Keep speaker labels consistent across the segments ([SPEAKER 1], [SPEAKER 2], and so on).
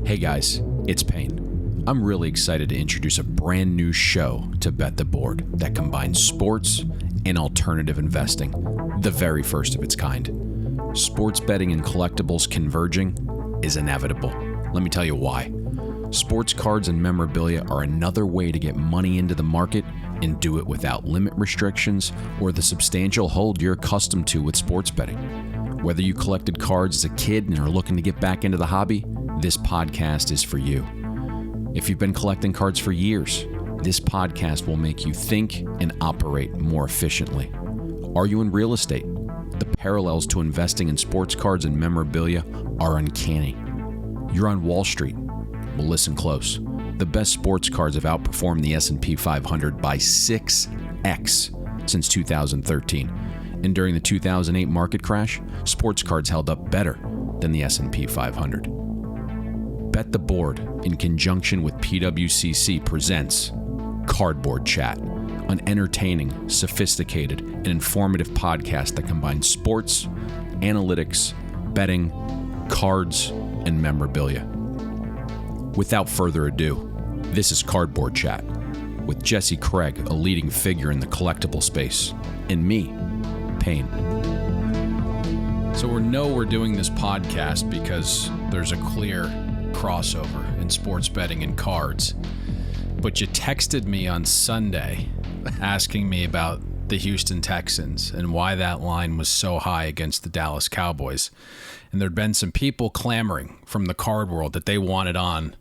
[SPEAKER 1] Hey guys, it's Payne. I'm really excited to introduce a brand new show to Bet the Board that combines sports and alternative investing, the very first of its kind. Sports betting and collectibles converging is inevitable. Let me tell you why. Sports cards and memorabilia are another way to get money into the market and do it without limit restrictions or the substantial hold you're accustomed to with sports betting. Whether you collected cards as a kid and are looking to get back into the hobby, this podcast is for you. If you've been collecting cards for years, this podcast will make you think and operate more efficiently. Are you in real estate? The parallels to investing in sports cards and memorabilia are uncanny. You're on Wall Street. Well, listen close. The best sports cards have outperformed the S&P 500 by 6x since 2013. And during the 2008 market crash, sports cards held up better than the S&P 500. Bet the Board, in conjunction with PWCC, presents CardBoard Chat, an entertaining, sophisticated, and informative podcast that combines sports, analytics, betting, cards, and memorabilia. Without further ado, this is CardBoard Chat with Jesse Craig, a leading figure in the collectible space, and me, Payne. So we're doing this podcast because there's a clear crossover in sports betting and cards. But you texted me on Sunday asking me about the Houston Texans and why that line was so high against the Dallas Cowboys. And there'd been some people clamoring from the card world that they wanted on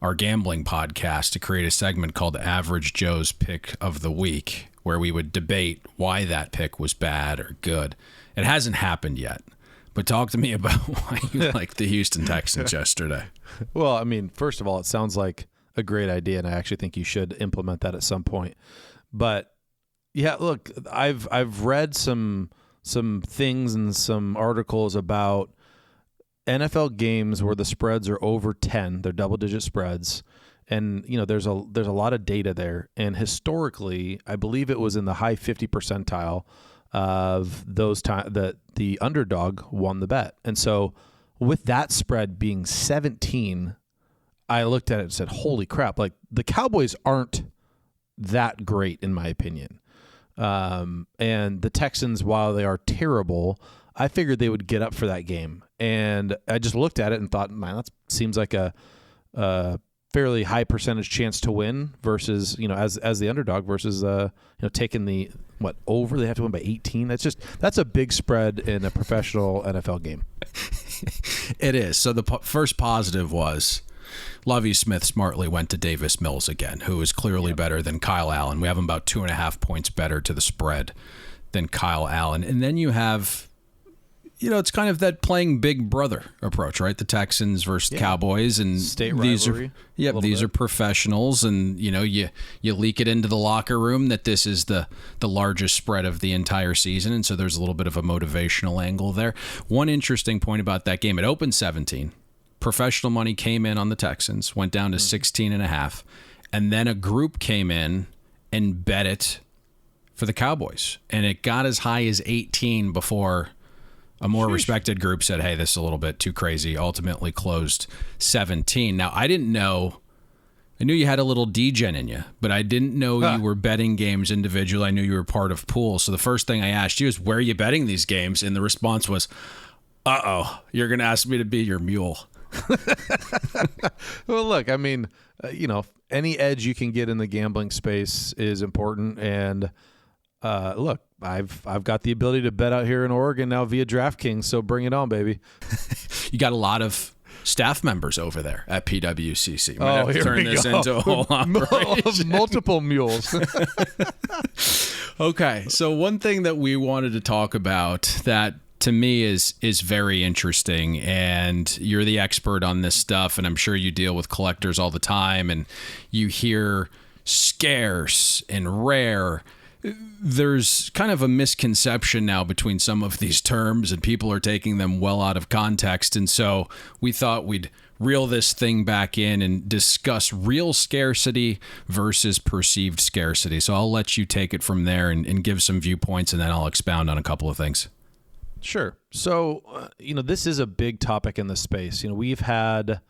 [SPEAKER 1] our gambling podcast to create a segment called Average Joe's Pick of the Week, where we would debate why that pick was bad or good. It hasn't happened yet, but talk to me about why you liked the Houston Texans yesterday.
[SPEAKER 2] Well, I mean, first of all, it sounds like a great idea, and I actually think you should implement that at some point. But yeah, look, I've read some things and some articles about NFL games where the spreads are over 10, they're double-digit spreads, and you know there's a lot of data there. And historically, I believe it was in the high 50 percentile of those times that the underdog won the bet. And so, with that spread being 17, I looked at it and said, "Holy crap! Like the Cowboys aren't that great, in my opinion." And the Texans, while they are terrible, I figured they would get up for that game. And I just looked at it and thought, man, that seems like a fairly high percentage chance to win versus, you know, as the underdog versus, taking the, over? They have to win by 18. That's a big spread in a professional NFL game.
[SPEAKER 1] It is. So the first positive was Lovie Smith smartly went to Davis Mills again, who is clearly better than Kyle Allen. We have him about 2.5 points better to the spread than Kyle Allen. And then you have, it's kind of that playing big brother approach, right? The Texans versus Cowboys, and
[SPEAKER 2] state rivalry.
[SPEAKER 1] These are professionals, and you leak it into the locker room that this is the largest spread of the entire season, and so there's a little bit of a motivational angle there. One interesting point about that game: it opened 17. Professional money came in on the Texans, went down to 16.5, and then a group came in and bet it for the Cowboys, and it got as high as 18 before a more respected group said, hey, this is a little bit too crazy, ultimately closed 17. Now, I didn't know. I knew you had a little degen in you, but I didn't know you were betting games individually. I knew you were part of pools. So the first thing I asked you is, where are you betting these games? And the response was, you're going to ask me to be your mule.
[SPEAKER 2] Well, look, I mean, any edge you can get in the gambling space is important. And look, I've got the ability to bet out here in Oregon now via DraftKings, so bring it on, baby.
[SPEAKER 1] You got a lot of staff members over there at PWCC. Might have to turn this into a whole operation.
[SPEAKER 2] Multiple mules.
[SPEAKER 1] Okay, so one thing that we wanted to talk about that to me is very interesting, and you're the expert on this stuff, and I'm sure you deal with collectors all the time, and you hear scarce and rare. There's kind of a misconception now between some of these terms, and people are taking them well out of context. And so we thought we'd reel this thing back in and discuss real scarcity versus perceived scarcity. So I'll let you take it from there and give some viewpoints, and then I'll expound on a couple of things.
[SPEAKER 2] Sure. So, this is a big topic in the space. We've had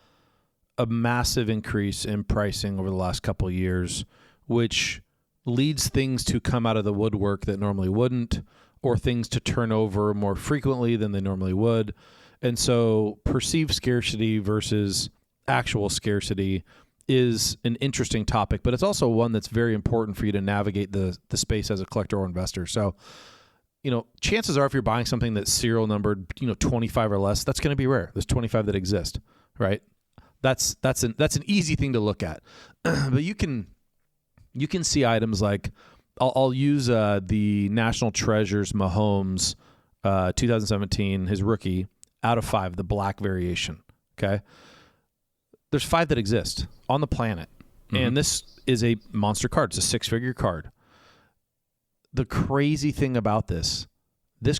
[SPEAKER 2] a massive increase in pricing over the last couple of years, which leads things to come out of the woodwork that normally wouldn't, or things to turn over more frequently than they normally would. And so perceived scarcity versus actual scarcity is an interesting topic, but it's also one that's very important for you to navigate the space as a collector or investor. So, chances are if you're buying something that's serial numbered, 25 or less, that's going to be rare. There's 25 that exist, right? That's an easy thing to look at. But you can see items like, I'll use the National Treasures Mahomes 2017, his rookie, out of 5, the black variation, okay? There's 5 that exist on the planet, and this is a monster card. It's a 6-figure card. The crazy thing about this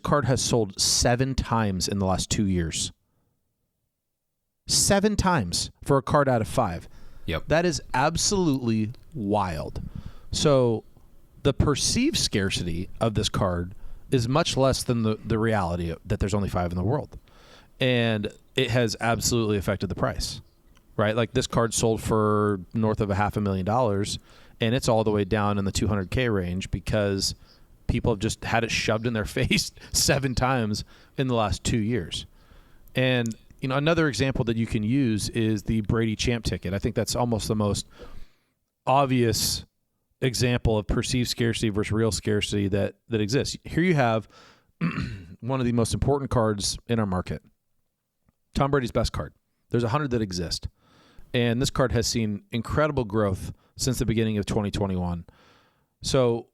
[SPEAKER 2] card has sold 7 times in the last 2 years. 7 times for a card out of 5.
[SPEAKER 1] Yep.
[SPEAKER 2] That is absolutely wild. So the perceived scarcity of this card is much less than the reality that there's only 5 in the world. And it has absolutely affected the price, right? Like this card sold for north of $500,000, and it's all the way down in the $200K range because people have just had it shoved in their face 7 times in the last 2 years. And, another example that you can use is the Brady Champ ticket. I think that's almost the most obvious example of perceived scarcity versus real scarcity that exists. Here you have one of the most important cards in our market. Tom Brady's best card. There's 100 that exist. And this card has seen incredible growth since the beginning of 2021. So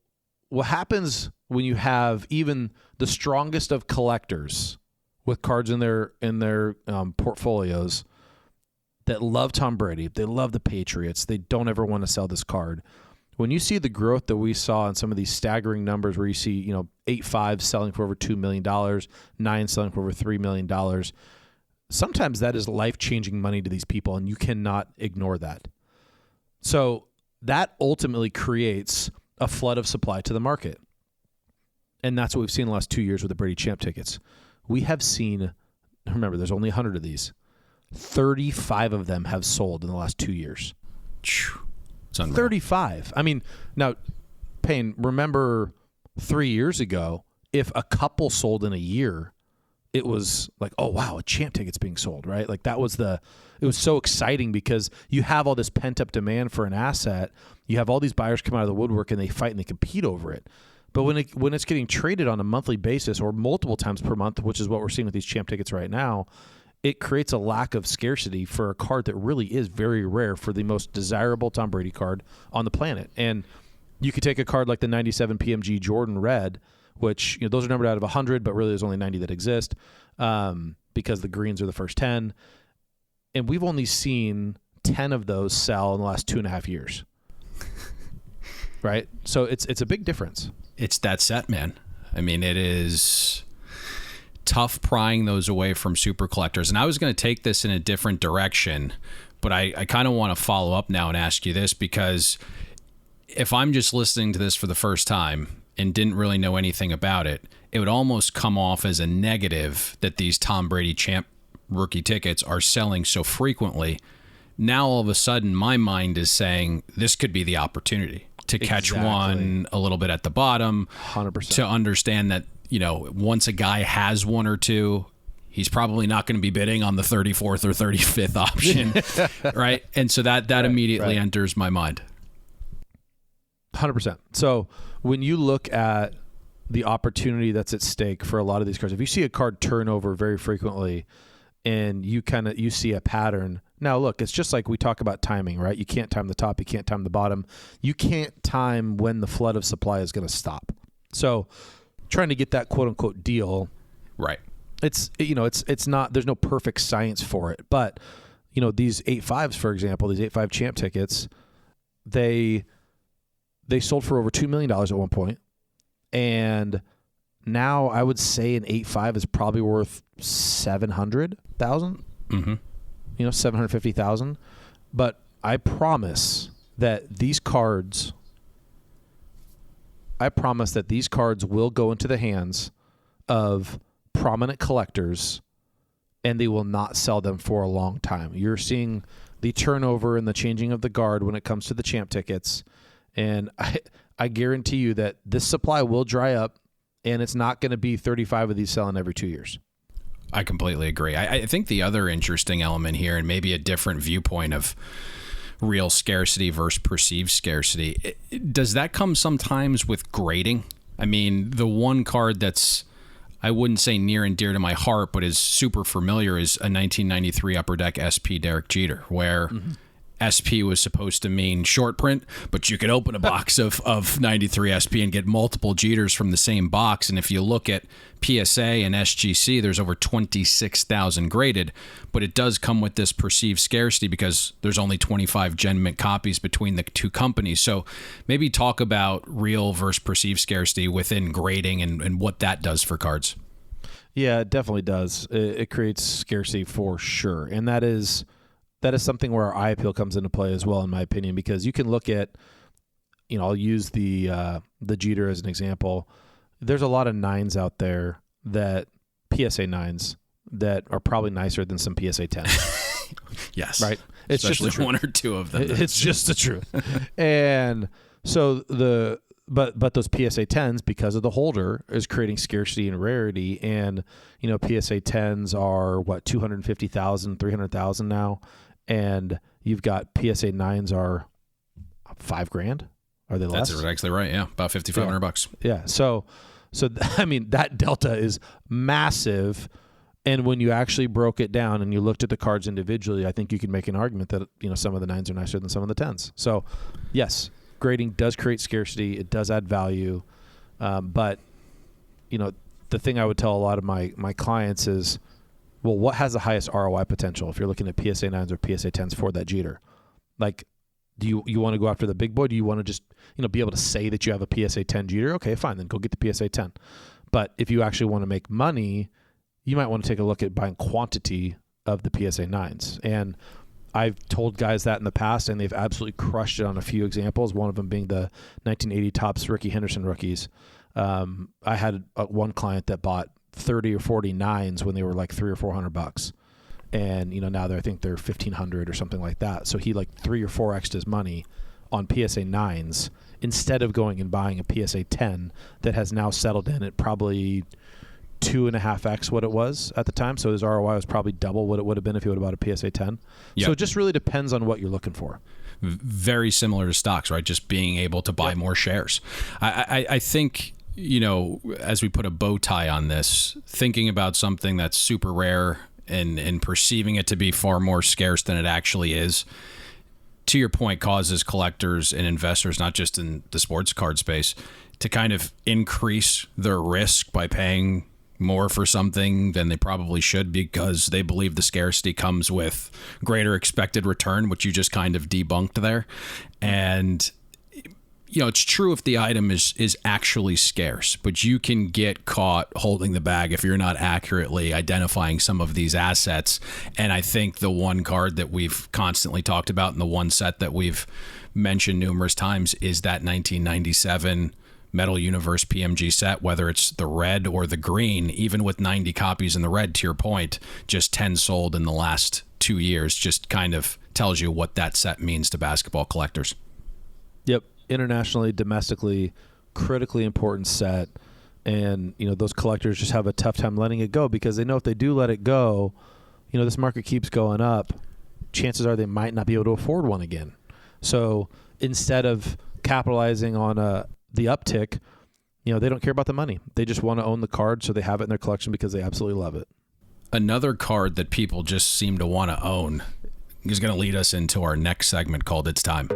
[SPEAKER 2] what happens when you have even the strongest of collectors with cards in their portfolios that love Tom Brady, they love the Patriots, they don't ever want to sell this card. When you see the growth that we saw in some of these staggering numbers where you see, 8.5 selling for over $2 million, 9 selling for over $3 million, sometimes that is life-changing money to these people, and you cannot ignore that. So that ultimately creates a flood of supply to the market. And that's what we've seen in the last 2 years with the Brady Champ tickets. We have seen, remember, there's only 100 of these. 35 of them have sold in the last 2 years.
[SPEAKER 1] It's unreal.
[SPEAKER 2] 35. I mean, now, Payne, remember 3 years ago, if a couple sold in a year, it was like, oh, wow, a champ ticket's being sold, right? Like it was so exciting because you have all this pent-up demand for an asset. You have all these buyers come out of the woodwork and they fight and they compete over it. But when it's getting traded on a monthly basis or multiple times per month, which is what we're seeing with these champ tickets right now, it creates a lack of scarcity for a card that really is very rare for the most desirable Tom Brady card on the planet. And you could take a card like the 97 PMG Jordan Red, which those are numbered out of 100, but really there's only 90 that exist because the greens are the first 10. And we've only seen 10 of those sell in the last 2.5 years. Right? So it's a big difference.
[SPEAKER 1] It's that set, man. I mean, it is tough prying those away from super collectors. And I was going to take this in a different direction, but I kind of want to follow up now and ask you this, because if I'm just listening to this for the first time and didn't really know anything about it, it would almost come off as a negative that these Tom Brady champ rookie tickets are selling so frequently. Now, all of a sudden, my mind is saying this could be the opportunity to catch one a little bit at the bottom,
[SPEAKER 2] 100%.
[SPEAKER 1] To understand that, once a guy has one or two, he's probably not going to be bidding on the 34th or 35th option, right? And so that immediately enters my mind.
[SPEAKER 2] 100%. So when you look at the opportunity that's at stake for a lot of these cards, if you see a card turn over very frequently and you see a pattern. Now, look, it's just like we talk about timing, right? You can't time the top. You can't time the bottom. You can't time when the flood of supply is going to stop. So trying to get that quote unquote deal,
[SPEAKER 1] right?
[SPEAKER 2] It's not, there's no perfect science for it, but these 8.5s, for example, these 8.5 champ tickets, they sold for over $2 million at one point. And now I would say an 8.5 is probably worth $700,000.
[SPEAKER 1] Mm-hmm.
[SPEAKER 2] 750,000. But I promise that these cards will go into the hands of prominent collectors, and they will not sell them for a long time. You're seeing the turnover and the changing of the guard when it comes to the champ tickets. And I guarantee you that this supply will dry up, and it's not going to be 35 of these selling every 2 years.
[SPEAKER 1] I completely agree. I think the other interesting element here, and maybe a different viewpoint of real scarcity versus perceived scarcity, does that come sometimes with grading? I mean, the one card that's, I wouldn't say near and dear to my heart, but is super familiar is a 1993 Upper Deck SP Derek Jeter, where SP was supposed to mean short print, but you could open a box of 93 SP and get multiple Jeters from the same box. And if you look at PSA and SGC, there's over 26,000 graded, but it does come with this perceived scarcity because there's only 25 Gen Mint copies between the two companies. So maybe talk about real versus perceived scarcity within grading and what that does for cards.
[SPEAKER 2] Yeah, it definitely does. It creates scarcity for sure. And that is something where our eye appeal comes into play as well, in my opinion, because you can look at, I'll use the Jeter as an example. There's a lot of 9s out there that PSA 9s that are probably nicer than some PSA 10s.
[SPEAKER 1] Yes.
[SPEAKER 2] Right? It's
[SPEAKER 1] especially
[SPEAKER 2] just one
[SPEAKER 1] or two of them.
[SPEAKER 2] It's just the truth. And so but those PSA 10s, because of the holder, is creating scarcity and rarity. And, PSA 10s are what, 250,000, 300,000 now. And you've got PSA 9s are $5,000. Are they less?
[SPEAKER 1] That's actually right. Yeah. About $5,500.
[SPEAKER 2] Yeah. So I mean, that delta is massive. And when you actually broke it down and you looked at the cards individually, I think you can make an argument that, some of the 9s are nicer than some of the 10s. So yes, grading does create scarcity. It does add value. But, the thing I would tell a lot of my clients is, well, what has the highest ROI potential if you're looking at PSA 9s or PSA 10s for that Jeter? Like, do you want to go after the big boy? Do you want to just, be able to say that you have a PSA 10 Jeter? Okay, fine, then go get the PSA 10. But if you actually want to make money, you might want to take a look at buying quantity of the PSA 9s. And I've told guys that in the past, and they've absolutely crushed it on a few examples, one of them being the 1980 Topps Ricky Henderson rookies. I had one client that bought 30 or 40 9s when they were like $300 or $400, and now I think they're $1,500 or something like that. So he like 3 or 4x'd his money on PSA 9s instead of going and buying a PSA 10 that has now settled in at probably 2.5x what it was at the time. So his ROI was probably double what it would have been if he would have bought a PSA 10. Yep. So it just really depends on what you're looking for.
[SPEAKER 1] Very similar to stocks, right? Just being able to buy more shares. I think, as we put a bow tie on this, thinking about something that's super rare and perceiving it to be far more scarce than it actually is, to your point, causes collectors and investors, not just in the sports card space, to kind of increase their risk by paying more for something than they probably should because they believe the scarcity comes with greater expected return, which you just kind of debunked there. And it's true if the item is actually scarce, but you can get caught holding the bag if you're not accurately identifying some of these assets. And I think the one card that we've constantly talked about and the one set that we've mentioned numerous times is that 1997 Metal Universe PMG set, whether it's the red or the green. Even with 90 copies in the red, to your point, just 10 sold in the last 2 years, just kind of tells you what that set means to basketball collectors.
[SPEAKER 2] Yep. Internationally, domestically, critically important set. And, those collectors just have a tough time letting it go because they know if they do let it go, this market keeps going up. Chances are they might not be able to afford one again. So instead of capitalizing on the uptick, they don't care about the money. They just want to own the card, so they have it in their collection because they absolutely love it.
[SPEAKER 1] Another card that people just seem to want to own is going to lead us into our next segment called It's Time.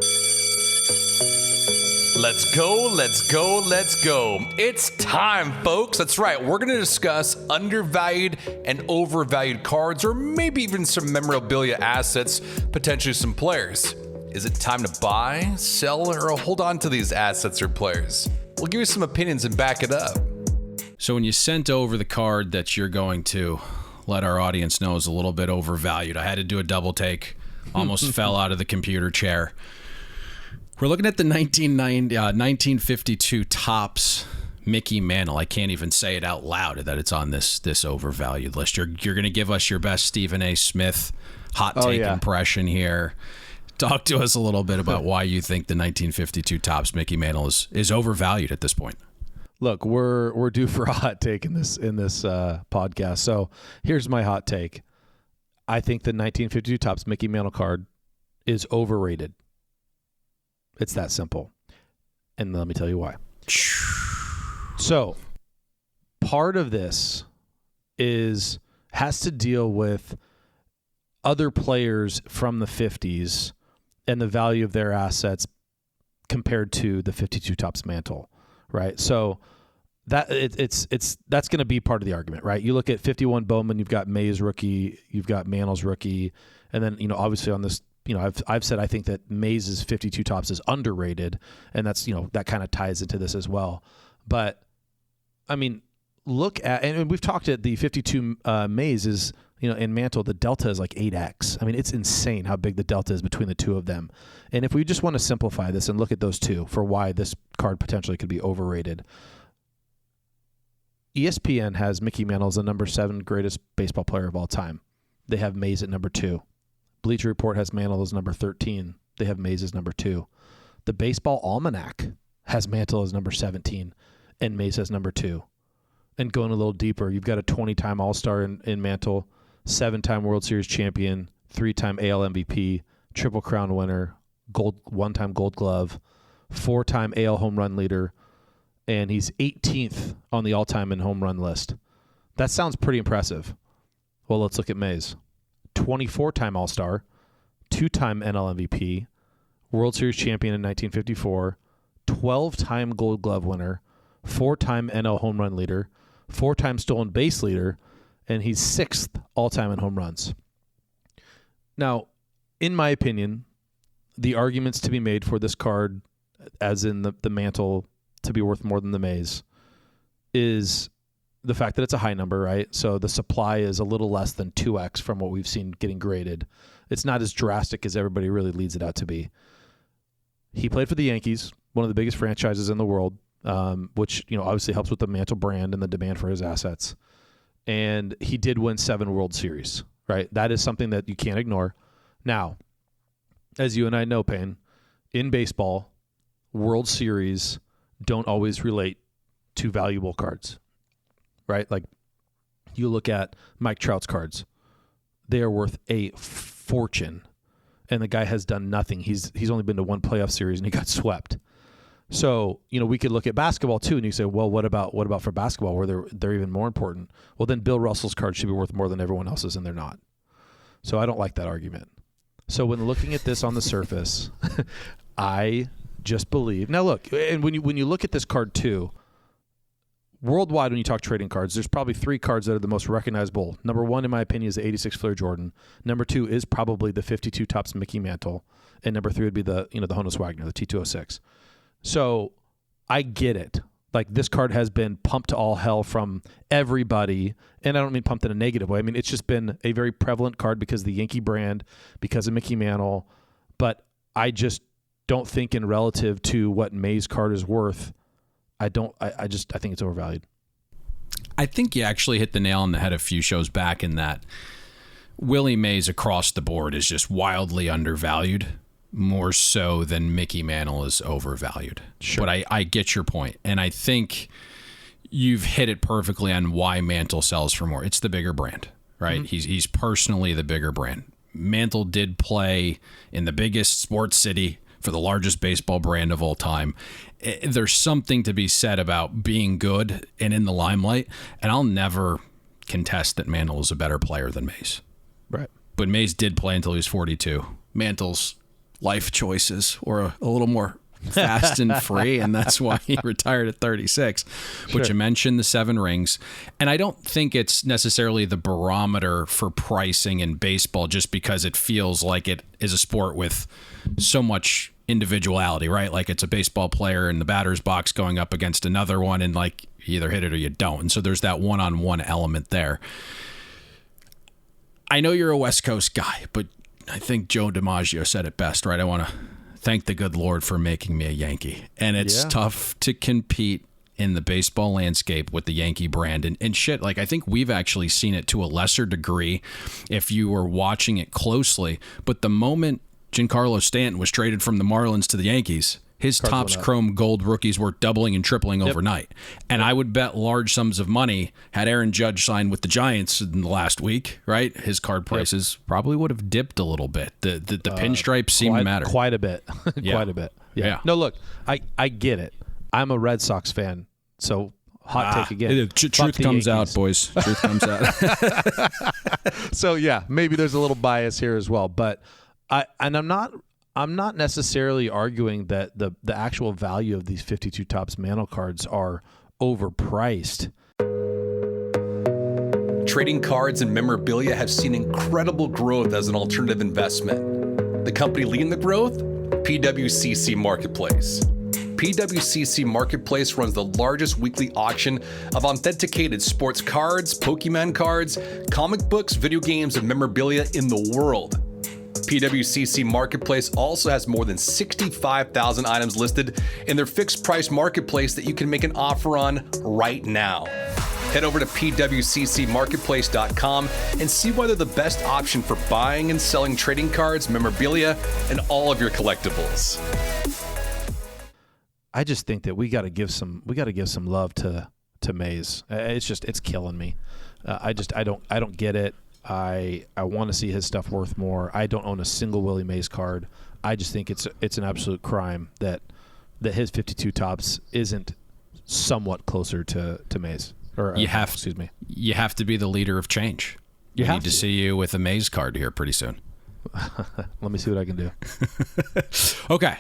[SPEAKER 3] Let's go, let's go, let's go. It's time, folks. That's right. We're going to discuss undervalued and overvalued cards, or maybe even some memorabilia assets, potentially some players. Is it time to buy, sell, or hold on to these assets or players? We'll give you some opinions and back it up.
[SPEAKER 1] So when you sent over the card that you're going to let our audience know is a little bit overvalued, I had to do a double take, almost fell out of the computer chair. We're looking at the 1952 Topps Mickey Mantle. I can't even say it out loud that it's on this overvalued list. You're going to give us your best Stephen A. Smith hot take impression here. Talk to us a little bit about why you think the 1952 Topps Mickey Mantle is overvalued at this point.
[SPEAKER 2] Look, we're due for a hot take in this podcast. So here's my hot take. I think the 1952 Topps Mickey Mantle card is overrated. It's that simple. And let me tell you why. So part of this has to deal with other players from the 50s and the value of their assets compared to the 52 Topps Mantle, right? So that's going to be part of the argument, right? You look at 51 Bowman, you've got Mays rookie, you've got Mantle's rookie, and then obviously on this, I've said I think that Mays' 52 Topps is underrated, and that's that kind of ties into this as well. But I mean, look at, and we've talked at the 52 Mays is in Mantle, the delta is like 8x. I mean, it's insane how big the delta is between the two of them. And if we just want to simplify this and look at those two for why this card potentially could be overrated. ESPN has Mickey Mantle as the number 7 greatest baseball player of all time. They have Mays at number 2. Bleacher Report has Mantle as number 13. They have Mays as number 2. The Baseball Almanac has Mantle as number 17 and Mays as number 2. And going a little deeper, you've got a 20-time All-Star in Mantle, 7-time World Series champion, 3-time AL MVP, Triple Crown winner, 1-time Gold Glove, 4-time AL home run leader, and he's 18th on the all-time in home run list. That sounds pretty impressive. Well, let's look at Mays. 24-time All-Star, 2-time NL MVP, World Series champion in 1954, 12-time Gold Glove winner, 4-time NL home run leader, 4-time stolen base leader, and he's 6th all-time in home runs. Now, in my opinion, the arguments to be made for this card, as in the Mantle, to be worth more than the Mays, is the fact that it's a high number, right? So the supply is a little less than 2x from what we've seen getting graded. It's not as drastic as everybody really leads it out to be. He played for the Yankees, one of the biggest franchises in the world, which obviously helps with the Mantle brand and the demand for his assets. And he did win 7 World Series, right? That is something that you can't ignore. Now, as you and I know, Payne, in baseball, World Series don't always relate to valuable cards, right? Like you look at Mike Trout's cards, they are worth a fortune, and the guy has done nothing. He's only been to 1 playoff series and he got swept. So, we could look at basketball too, and you say, well, what about for basketball where they're even more important? Well, then Bill Russell's cards should be worth more than everyone else's, and they're not. So I don't like that argument. So when looking at this on the surface, I just believe. Now look, and when you look at this card too, worldwide when you talk trading cards, there's probably 3 cards that are the most recognizable. Number 1, in my opinion, is the 86 Flair Jordan. Number 2 is probably the 52 Topps Mickey Mantle, and number 3 would be the the Honus Wagner, the T206. So I get it. Like this card has been pumped to all hell from everybody, and I don't mean pumped in a negative way. I mean it's just been a very prevalent card because of the Yankee brand, because of Mickey Mantle. But I just don't think in relative to what Mays' card is worth, I think it's overvalued.
[SPEAKER 1] I think you actually hit the nail on the head a few shows back in that Willie Mays across the board is just wildly undervalued, more so than Mickey Mantle is overvalued.
[SPEAKER 2] Sure.
[SPEAKER 1] But I get your point, and I think you've hit it perfectly on why Mantle sells for more. It's the bigger brand, right? Mm-hmm. He's personally the bigger brand. Mantle did play in the biggest sports city for the largest baseball brand of all time. There's something to be said about being good and in the limelight, and I'll never contest that Mantle is a better player than Mays.
[SPEAKER 2] Right.
[SPEAKER 1] But Mays did play until he was 42. Mantle's life choices were a little more fast and free, and that's why he retired at 36. Sure. But you mentioned the 7 rings, and I don't think it's necessarily the barometer for pricing in baseball just because it feels like it is a sport with so much individuality, right? Like it's a baseball player in the batter's box going up against another one, and like you either hit it or you don't. And so there's that one-on-one element there. I know you're a West Coast guy, but I think Joe DiMaggio said it best, right? I want to thank the good Lord for making me a Yankee. And it's tough to compete in the baseball landscape with the Yankee brand. And shit, like I think we've actually seen it to a lesser degree if you were watching it closely. But the moment Giancarlo Stanton was traded from the Marlins to the Yankees, his Topps Chrome Gold rookies were doubling and tripling overnight. And I would bet large sums of money had Aaron Judge signed with the Giants in the last week, right? His card prices probably would have dipped a little bit. The pinstripes seem to matter.
[SPEAKER 2] Quite a bit. Quite a bit. Yeah. No, look, I get it. I'm a Red Sox fan, so hot take again.
[SPEAKER 1] Truth comes out, boys. Truth comes out.
[SPEAKER 2] So, yeah, maybe there's a little bias here as well. But I'm not necessarily arguing that the actual value of these 52 Topps Mantle cards are overpriced.
[SPEAKER 3] Trading cards and memorabilia have seen incredible growth as an alternative investment. The company leading the growth? PWCC Marketplace. PWCC Marketplace runs the largest weekly auction of authenticated sports cards, Pokemon cards, comic books, video games, and memorabilia in the world. PWCC Marketplace also has more than 65,000 items listed in their fixed price marketplace that you can make an offer on right now. Head over to pwccmarketplace.com and see why they're the best option for buying and selling trading cards, memorabilia, and all of your collectibles.
[SPEAKER 2] I just think that we got to give some love to Mays. It's killing me. I don't get it. I want to see his stuff worth more. I don't own a single Willie Mays card. I just think it's an absolute crime that his 52 Topps isn't somewhat closer to Mays. Or excuse me.
[SPEAKER 1] You have to be the leader of change. We need to see you with a Mays card here pretty soon.
[SPEAKER 2] Let me see what I can do.
[SPEAKER 1] Okay.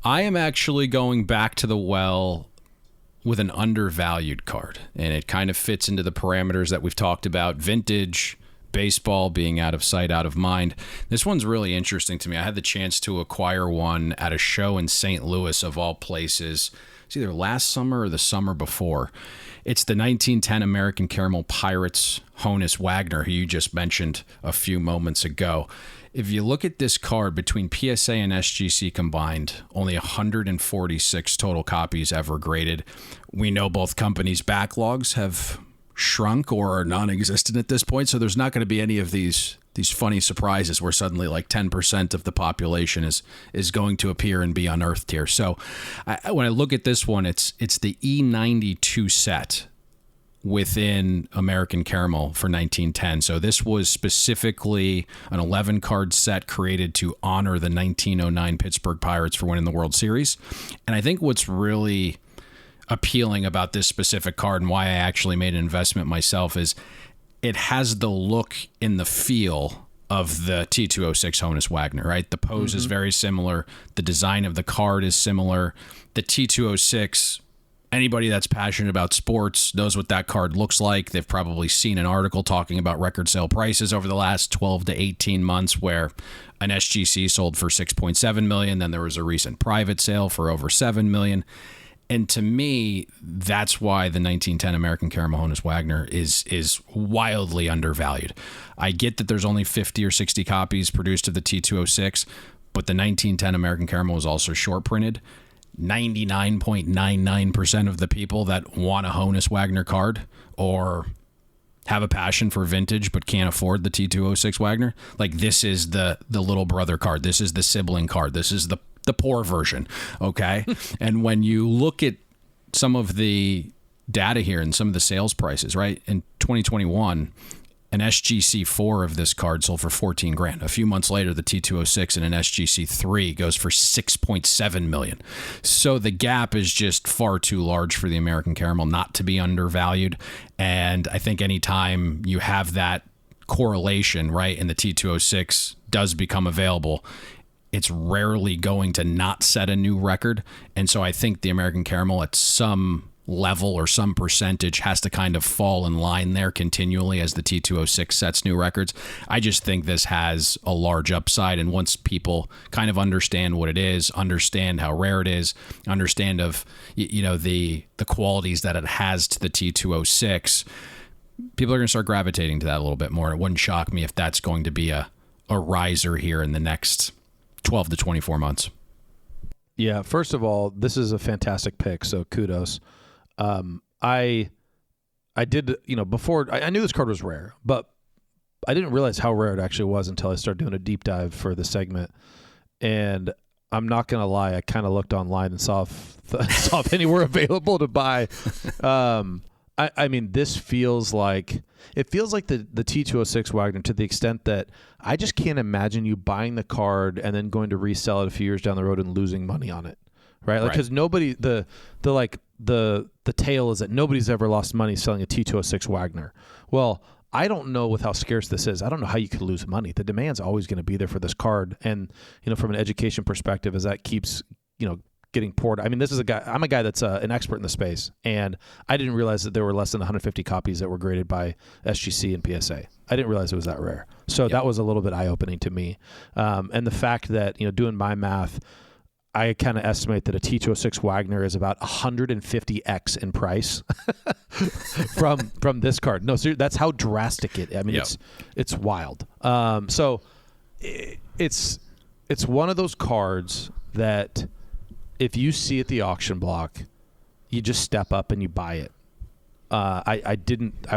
[SPEAKER 1] I am actually going back to the well with an undervalued card, and it kind of fits into the parameters that we've talked about. Vintage, baseball, being out of sight, out of mind. This one's really interesting to me. I had the chance to acquire one at a show in St. Louis, of all places. It's either last summer or the summer before. It's the 1910 American Caramel Pirates Honus Wagner, who you just mentioned a few moments ago. If you look at this card, between PSA and SGC combined, only 146 total copies ever graded. We know both companies' backlogs have shrunk or are non-existent at this point, so there's not going to be any of these funny surprises where suddenly like 10% of the population is going to appear and be unearthed here. So when I look at this one, it's the E92 set within American Caramel for 1910. So this was specifically an 11-card set created to honor the 1909 Pittsburgh Pirates for winning the World Series. And I think what's really appealing about this specific card and why I actually made an investment myself is it has the look and the feel of the T206 Honus Wagner, right? The pose is very similar. The design of the card is similar. The T206, anybody that's passionate about sports knows what that card looks like. They've probably seen an article talking about record sale prices over the last 12 to 18 months where an SGC sold for $6.7 million. Then there was a recent private sale for over $7 million. And to me, that's why the 1910 American Caramel Honus Wagner is wildly undervalued. I get that there's only 50 or 60 copies produced of the T206, but the 1910 American Caramel was also short printed. 99.99% of the people that want a Honus Wagner card or have a passion for vintage but can't afford the T206 Wagner, like this is the little brother card. This is the sibling card. This is the poor version, okay? And when you look at some of the data here and some of the sales prices, right? In 2021, an SGC4 of this card sold for $14,000. A few months later, the T206 and an SGC3 goes for $6.7 million. So the gap is just far too large for the American Caramel not to be undervalued. And I think anytime you have that correlation, right, and the T206 does become available, it's rarely going to not set a new record. And so I think the American Caramel at some level or some percentage has to kind of fall in line there continually as the T206 sets new records. I just think this has a large upside. And once people kind of understand what it is, understand how rare it is, understand of, the qualities that it has to the T206, people are going to start gravitating to that a little bit more. It wouldn't shock me if that's going to be a riser here in the next 12 to 24 months.
[SPEAKER 2] Yeah, first of all, this is a fantastic pick, so kudos. I did, before I knew this card was rare, but I didn't realize how rare it actually was until I started doing a deep dive for the segment. And I'm not going to lie, I kind of looked online and saw if any were available to buy. I mean, this feels like the T206 Wagner, to the extent that I just can't imagine you buying the card and then going to resell it a few years down the road and losing money on it. Right? Like, because nobody, the tale is that nobody's ever lost money selling a T206 Wagner. Well, I don't know with how scarce this is. I don't know how you could lose money. The demand's always going to be there for this card. And, from an education perspective, as that keeps, getting poured. I mean, I'm a guy that's an expert in the space, and I didn't realize that there were less than 150 copies that were graded by SGC and PSA. I didn't realize it was that rare. So that was a little bit eye-opening to me. And the fact that, doing my math, I kind of estimate that a T206 Wagner is about 150x in price from this card. No, seriously, that's how drastic it. I mean, it's wild. So it's one of those cards that if you see at the auction block, you just step up and you buy it. I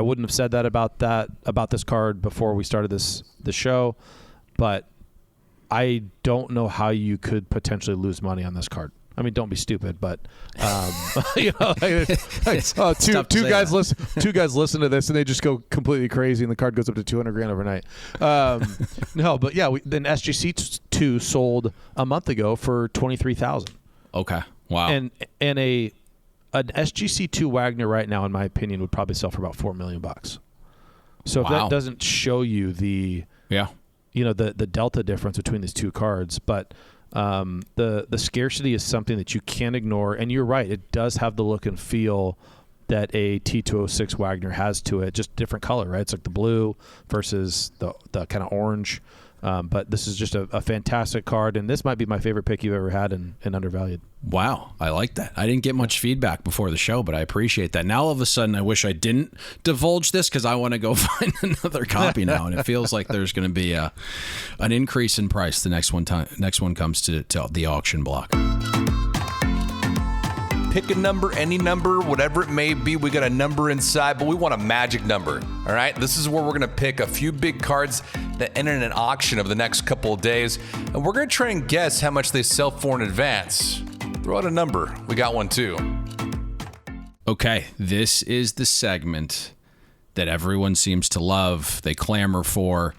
[SPEAKER 2] wouldn't have said that about this card before we started the show, but I don't know how you could potentially lose money on this card. I mean, don't be stupid, but two guys listen to this and they just go completely crazy, and the card goes up to $200,000 overnight. No, but yeah, then SGC 2 sold a month ago for $23,000.
[SPEAKER 1] Okay, wow.
[SPEAKER 2] And an SGC 2 Wagner right now, in my opinion, would probably sell for about $4 million. So if that doesn't show you the delta difference between these two cards, but the scarcity is something that you can't ignore. And you're right, it does have the look and feel that a T206 Wagner has to it, just different color, right? It's like the blue versus the kind of orange. But this is just a fantastic card, and this might be my favorite pick you've ever had in Undervalued.
[SPEAKER 1] Wow, I like that. I didn't get much feedback before the show, but I appreciate that. Now all of a sudden I wish I didn't divulge this because I want to go find another copy now, and it feels like there's going to be an increase in price the next one comes to the auction block.
[SPEAKER 3] Pick a number, any number, whatever it may be. We got a number inside, but we want a magic number. All right, this is where we're going to pick a few big cards that enter in an auction over the next couple of days, and we're going to try and guess how much they sell for in advance. Throw out a number. We got one too.
[SPEAKER 1] Okay, this is the segment that everyone seems to love. They clamor for.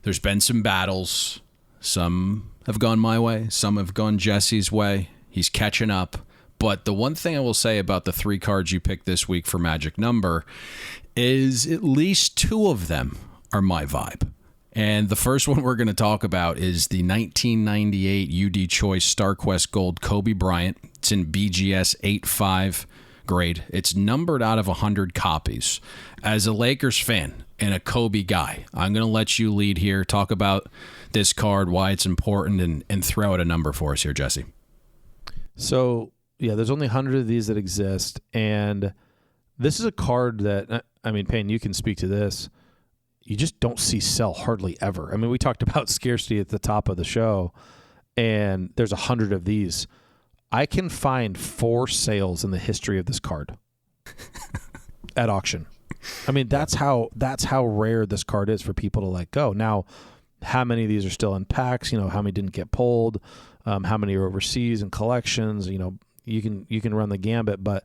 [SPEAKER 1] There's been some battles. Some have gone my way. Some have gone Jesse's way. He's catching up. But the one thing I will say about the 3 cards you picked this week for Magic Number is at least 2 of them are my vibe. And the first one we're going to talk about is the 1998 UD Choice StarQuest Gold Kobe Bryant. It's in BGS 8.5 grade. It's numbered out of 100 copies. As a Lakers fan and a Kobe guy, I'm going to let you lead here. Talk about this card, why it's important, and throw out a number for us here, Jesse.
[SPEAKER 2] So, yeah, there's only 100 of these that exist, and this is a card that, I mean, Payne, you can speak to this. You just don't see sell hardly ever. I mean, we talked about scarcity at the top of the show, and there's 100 of these. I can find 4 sales in the history of this card at auction. I mean, that's how rare this card is for people to let go. Now, how many of these are still in packs? How many didn't get pulled? How many are overseas in collections? You can run the gambit, but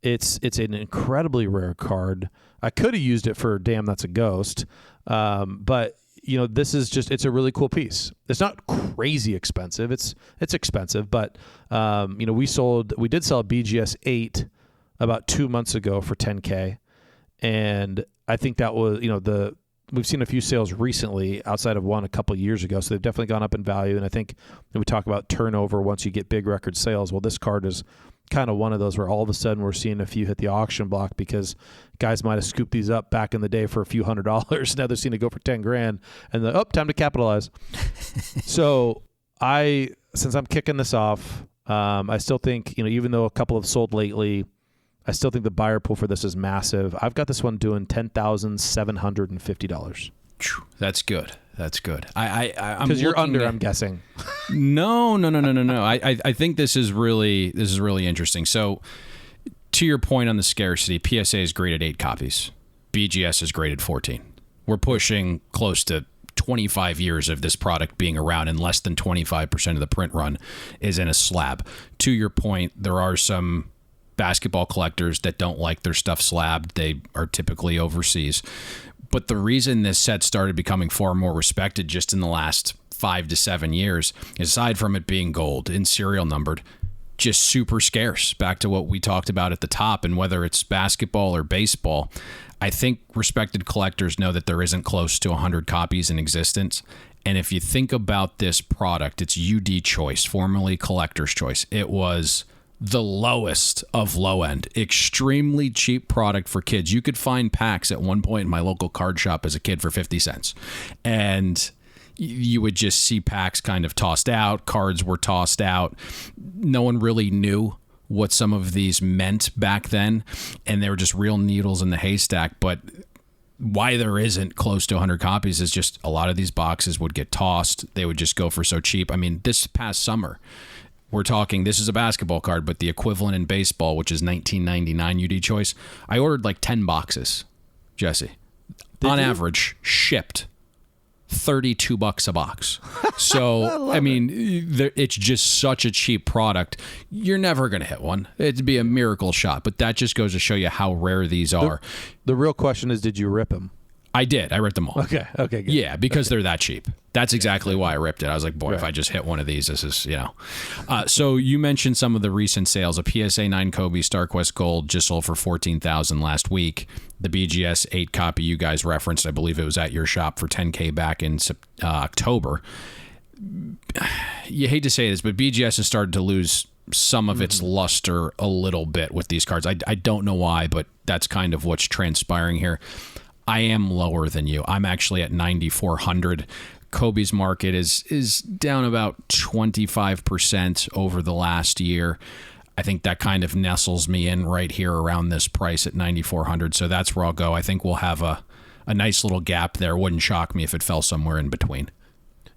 [SPEAKER 2] it's an incredibly rare card. I could have used it for Damn That's a Ghost, but this is it's a really cool piece. It's not crazy expensive. It's expensive, but we did sell a BGS 8 about 2 months ago for $10K, and I think that was we've seen a few sales recently outside of one a couple of years ago, so they've definitely gone up in value. And I think when we talk about turnover once you get big record sales, well, this card is kind of one of those where all of a sudden we're seeing a few hit the auction block because guys might have scooped these up back in the day for a few $100s. Now they're seeing it go for $10,000, and time to capitalize. So since I'm kicking this off, I still think, even though a couple have sold lately, I still think the buyer pool for this is massive. I've got this one doing $10,750.
[SPEAKER 1] That's good. That's good.
[SPEAKER 2] Because you're under, I'm guessing.
[SPEAKER 1] No. I think this is really interesting. So To your point on the scarcity, PSA is graded 8 copies. BGS is graded 14. We're pushing close to 25 years of this product being around, and less than 25% of the print run is in a slab. To your point, there are some basketball collectors that don't like their stuff slabbed. They are typically overseas. But the reason this set started becoming far more respected just in the last 5 to 7 years, aside from it being gold and serial numbered, just super scarce. Back to what we talked about at the top, and whether it's basketball or baseball, I think respected collectors know that there isn't close to 100 copies in existence. And if you think about this product, it's UD Choice, formerly Collector's Choice. It was the lowest of low end, extremely cheap product for kids. You could find packs at one point in my local card shop as a kid for 50 cents. And you would just see packs kind of tossed out. Cards were tossed out. No one really knew what some of these meant back then, and they were just real needles in the haystack. But why there isn't close to 100 copies is just a lot of these boxes would get tossed. They would just go for so cheap. I mean, this past summer, we're talking, this is a basketball card, but the equivalent in baseball, which is $19.99 UD Choice, I ordered like 10 boxes, Jesse. On average, shipped $32 a box. So, I mean, it's just such a cheap product. You're never going to hit one. It'd be a miracle shot, but that just goes to show you how rare these are.
[SPEAKER 2] The real question is, did you rip them?
[SPEAKER 1] I did. I ripped them all.
[SPEAKER 2] Okay, good.
[SPEAKER 1] Yeah, because they're that cheap. That's exactly why I ripped it. I was like, boy, if I just hit one of these, this is, So you mentioned some of the recent sales. A PSA 9 Kobe StarQuest Gold just sold for $14,000 last week. The BGS 8 copy you guys referenced, I believe it was at your shop for $10K back in October. You hate to say this, but BGS has started to lose some of its luster a little bit with these cards. I don't know why, but that's kind of what's transpiring here. I am lower than you. I'm actually at 9,400. Kobe's market is down about 25% over the last year. I think that kind of nestles me in right here around this price at 9,400. So that's where I'll go. I think we'll have a nice little gap there. Wouldn't shock me if it fell somewhere in between.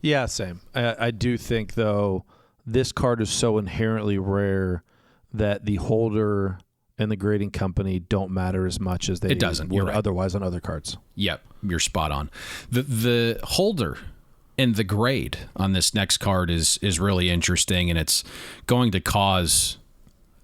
[SPEAKER 2] Yeah, same. I do think, though, this card is so inherently rare that the holder and the grading company don't matter as much as they would otherwise on other cards.
[SPEAKER 1] Yep, you're spot on. The holder and the grade on this next card is really interesting, and it's going to cause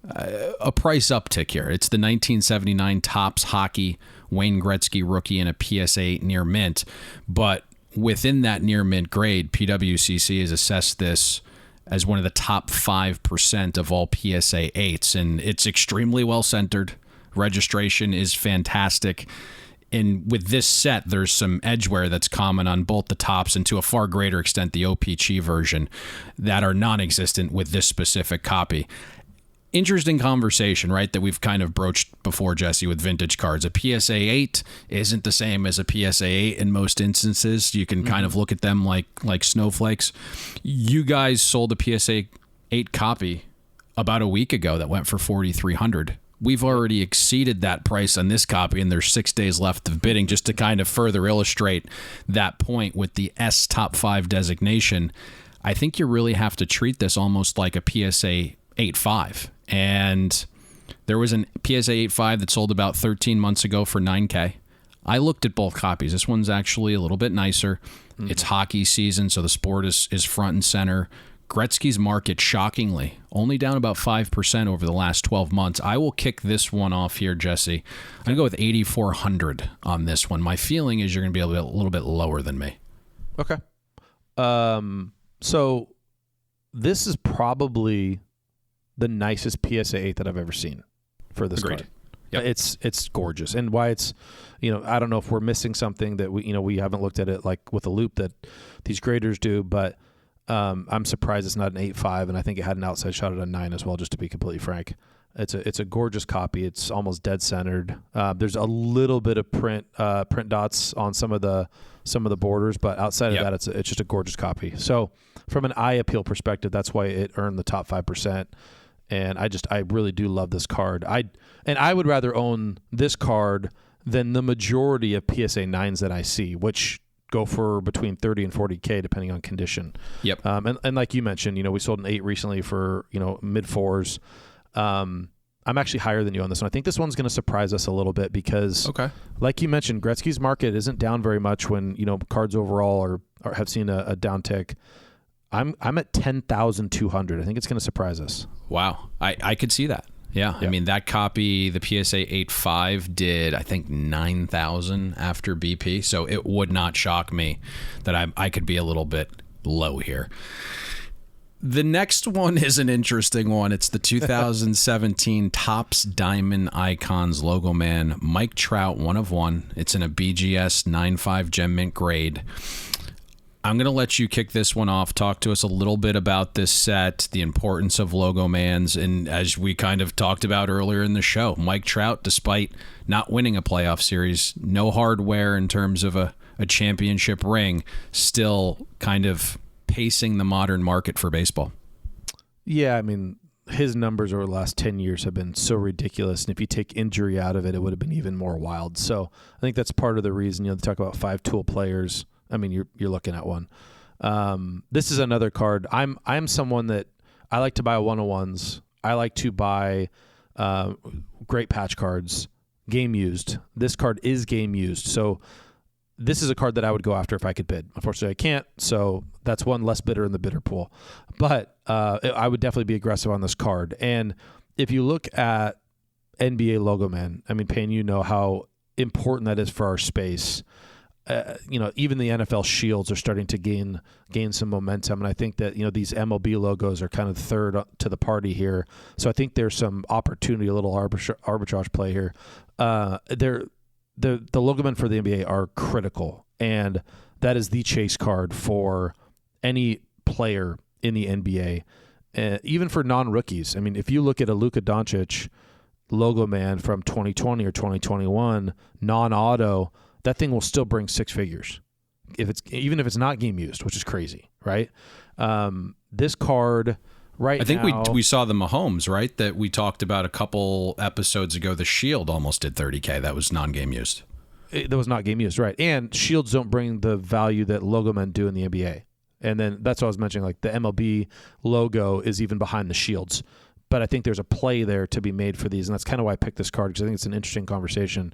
[SPEAKER 1] a price uptick here. It's the 1979 Topps Hockey Wayne Gretzky rookie in a PSA 8 near mint, but within that near mint grade, PWCC has assessed this as one of the top 5% of all PSA 8s, and it's extremely well centered. Registration is fantastic. And with this set, there's some edgeware that's common on both the tops and to a far greater extent the OPC version that are non-existent with this specific copy. Interesting conversation, right, that we've kind of broached before, Jesse, with vintage cards. A PSA 8 isn't the same as a PSA 8 in most instances. You can kind of look at them like snowflakes. You guys sold a PSA 8 copy about a week ago that went for $4,300. We've already exceeded that price on this copy, and there's 6 days left of bidding. Just to kind of further illustrate that point with the S Top 5 designation, I think you really have to treat this almost like a PSA 8.5. And there was an PSA 8.5 that sold about 13 months ago for $9K. I looked at both copies. This one's actually a little bit nicer. It's hockey season, so the sport is front and center. Gretzky's market, shockingly, only down about 5% over the last 12 months. I will kick this one off here, Jesse. I'm going to go with 8,400 on this one. My feeling is you're going to be a little bit lower than me.
[SPEAKER 2] Okay. So this is probably the nicest PSA 8 that I've ever seen for this card.
[SPEAKER 1] Yep.
[SPEAKER 2] It's gorgeous. And why it's, I don't know if we're missing something that we haven't looked at it like with a loop that these graders do, but I'm surprised it's not an 8.5, and I think it had an outside shot at a 9 as well, just to be completely frank. It's a gorgeous copy. It's almost dead centered. There's a little bit of print dots on some of the borders, but outside of that, it's just a gorgeous copy. So from an eye appeal perspective, that's why it earned the top 5%. And I really do love this card. I would rather own this card than the majority of PSA 9s that I see, which go for between 30 and 40K depending on condition.
[SPEAKER 1] Yep.
[SPEAKER 2] And like you mentioned, we sold an 8 recently for mid 4s. I'm actually higher than you on this one. I think this one's going to surprise us a little bit because, like you mentioned, Gretzky's market isn't down very much when, cards overall have seen a downtick. I'm at 10,200. I think it's going to surprise us.
[SPEAKER 1] Wow. I could see that. Yeah. I mean, that copy, the PSA 8.5 did, I think, 9,000 after BP. So it would not shock me that I could be a little bit low here. The next one is an interesting one. It's the 2017 Topps Diamond Icons Logo Man Mike Trout 1 of 1. It's in a BGS 9.5 Gem Mint grade. I'm going to let you kick this one off. Talk to us a little bit about this set, the importance of Logo Mans, and as we kind of talked about earlier in the show, Mike Trout, despite not winning a playoff series, no hardware in terms of a championship ring, still kind of pacing the modern market for baseball.
[SPEAKER 2] Yeah, I mean, his numbers over the last 10 years have been so ridiculous, and if you take injury out of it, it would have been even more wild. So I think that's part of the reason, they talk about 5-tool players. I mean, you're looking at one. This is another card. I'm someone that I like to buy 101s. I like to buy great patch cards, game used. This card is game used, so this is a card that I would go after if I could bid. Unfortunately, I can't, so that's one less bidder in the bidder pool. But I would definitely be aggressive on this card. And if you look at NBA Logo Man, I mean, Payne, you know how important that is for our space. Even the NFL shields are starting to gain some momentum, and I think that these MLB logos are kind of third to the party here. So I think there's some opportunity, a little arbitrage play here. The logo men for the NBA are critical, and that is the chase card for any player in the NBA, even for non-rookies. I mean, if you look at a Luka Doncic logo man from 2020 or 2021, non-auto, that thing will still bring six figures, even if it's not game used, which is crazy, right? This card right now,
[SPEAKER 1] I think we saw the Mahomes, right, that we talked about a couple episodes ago. The Shield almost did $30K. That was non-game used.
[SPEAKER 2] That was not game used, right? And shields don't bring the value that logo men do in the NBA. And then that's what I was mentioning, like the MLB logo is even behind the shields. But I think there's a play there to be made for these, and that's kind of why I picked this card, because I think it's an interesting conversation.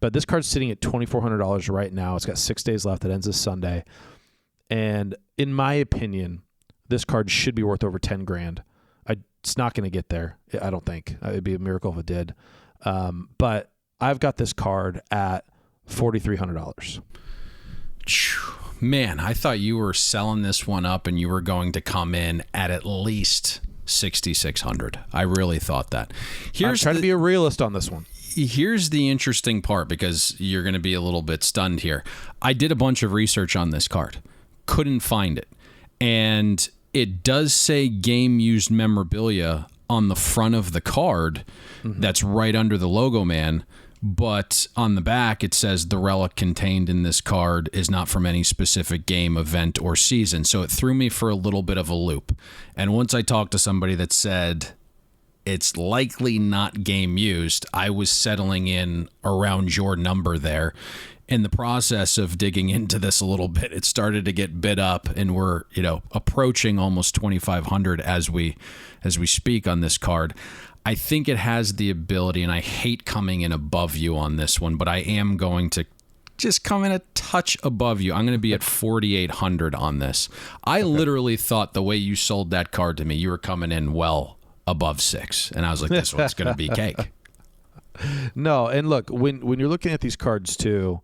[SPEAKER 2] But this card's sitting at $2,400 right now. It's got 6 days left. It ends this Sunday. And in my opinion, this card should be worth over 10 grand. It's not going to get there, I don't think. It'd be a miracle if it did. But I've got this card at $4,300.
[SPEAKER 1] Man, I thought you were selling this one up and you were going to come in at least 6,600. I really thought that.
[SPEAKER 2] I'm trying to be a realist on this one.
[SPEAKER 1] Here's the interesting part, because you're going to be a little bit stunned here. I did a bunch of research on this card. Couldn't find it. And it does say game used memorabilia on the front of the card. Mm-hmm. That's right under the logo man. But on the back, it says the relic contained in this card is not from any specific game, event, or season. So it threw me for a little bit of a loop. And once I talked to somebody that said it's likely not game used, I was settling in around your number there. In the process of digging into this a little bit, it started to get bid up, and we're approaching almost 2,500 as we speak on this card. I think it has the ability, and I hate coming in above you on this one, but I am going to just come in a touch above you. I'm going to be at 4,800 on this. I literally thought the way you sold that card to me, you were coming in well above 6, and I was like, this one's going to be cake.
[SPEAKER 2] No, and look, when you're looking at these cards too,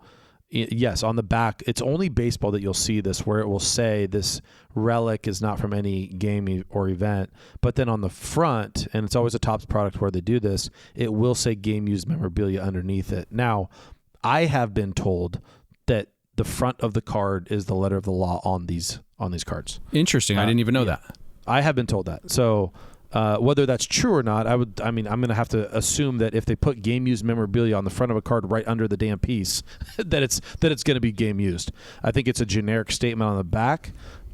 [SPEAKER 2] yes, on the back, it's only baseball that you'll see this, where it will say this relic is not from any game or event. But then on the front, and it's always a Topps product where they do this, it will say game used memorabilia underneath it. Now, I have been told that the front of the card is the letter of the law on these cards.
[SPEAKER 1] Interesting. I didn't even know that.
[SPEAKER 2] I have been told that. So whether that's true or not, I'm going to have to assume that if they put game used memorabilia on the front of a card right under the damn piece, that it's going to be game used. I think it's a generic statement on the back,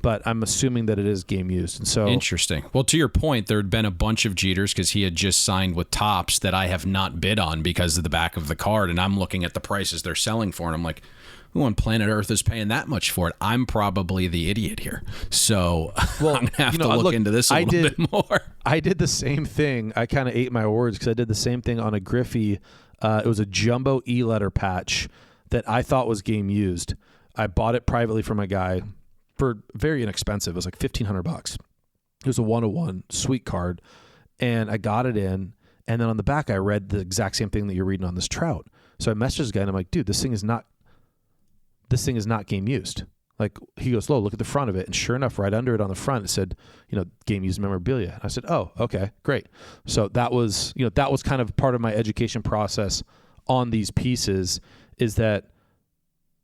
[SPEAKER 2] but I'm assuming that it is game used. And so
[SPEAKER 1] interesting. Well, to your point, there had been a bunch of Jeters because he had just signed with Topps that I have not bid on because of the back of the card, and I'm looking at the prices they're selling for, and I'm like, who on planet Earth is paying that much for it? I'm probably the idiot here. So I'm going to have to look into this a little bit more.
[SPEAKER 2] I did the same thing. I kind of ate my words because I did the same thing on a Griffey. It was a jumbo E-letter patch that I thought was game used. I bought it privately from a guy for very inexpensive. It was like $1,500. It was a 101 sweet card, and I got it in. And then on the back, I read the exact same thing that you're reading on this Trout. So I messaged this guy, and I'm like, dude, this thing is not game used. Like, he goes, look at the front of it. And sure enough, right under it on the front, it said, game used memorabilia. And I said, oh, okay, great. So that was kind of part of my education process on these pieces, is that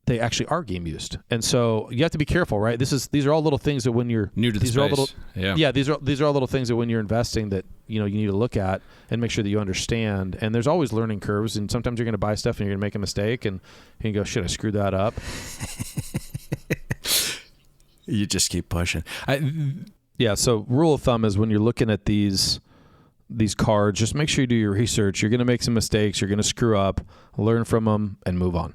[SPEAKER 2] they actually are game used. And so you have to be careful, right? These are all little things that when you're
[SPEAKER 1] new to the space.
[SPEAKER 2] These are all little things that when you're investing that, you need to look at and make sure that you understand. And there's always learning curves, and sometimes you're going to buy stuff and you're going to make a mistake and you go, shit, I screwed that up.
[SPEAKER 1] You just keep pushing.
[SPEAKER 2] So rule of thumb is when you're looking at these cards, just make sure you do your research. You're going to make some mistakes, you're going to screw up, learn from them, and move on.